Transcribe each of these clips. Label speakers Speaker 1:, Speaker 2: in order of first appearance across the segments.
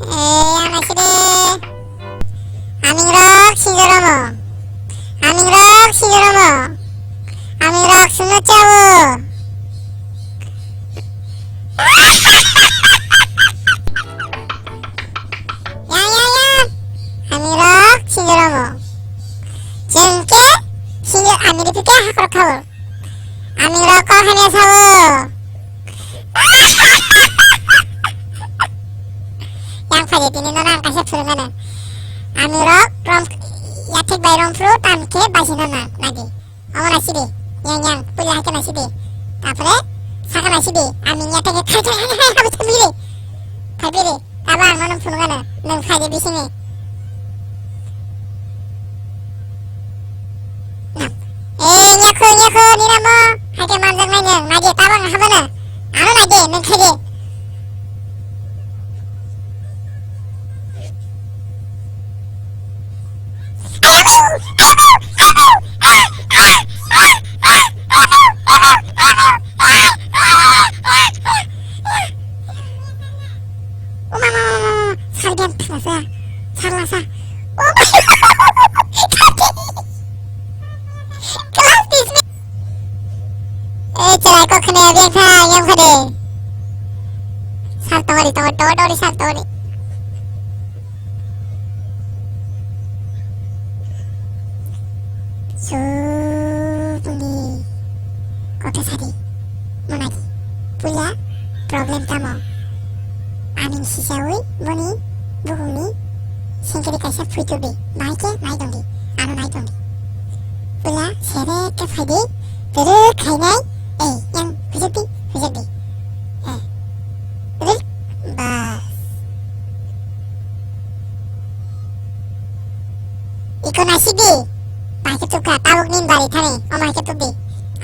Speaker 1: Anasini Amingrok Shizoromo Amingrok Shizoromo Amingrok Sunochawu 야야야 Amingrok Shizoromo Junke Shinjo Amiripike 하코로카우 Amingrok 하면사우 양파리 뛰는 너랑 가서 부르면은 아무럭 롬 야택 바이 롬프로 땀게 마시는 나디 어머나 시비 양양 뿌리 하게나 시비 앞으로 사가나 시비 아민 야택에 칼칼 하나 하고 덤비리 달비리 나봐 너는 부르면은 능 파리 비시니 냐쿠 니나 뭐 하게 만들면은 나디 따방 하면은 안 오나디 능 크디 어머머머머 살변 타라사 잘라사 에이쩌라 꼬크네 비행사 영사들 살덩어리 덩어리 살덩어리 수분이 꼬트사리 모나기 불야 프로블렘 따모 아민 시샤의 모니 무궁니 싱크리카샤 프리투비 마이케 나이동기 아노 나이동기 불야 세레 깨파이디 드르 카이나이 에이 양 후적비 에 드르 바스 이코나시비 마이케 뚜카 따복님 바리 타네 어마이케 뚜비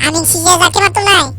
Speaker 1: 아민 시샤자 깨맛 뚜나이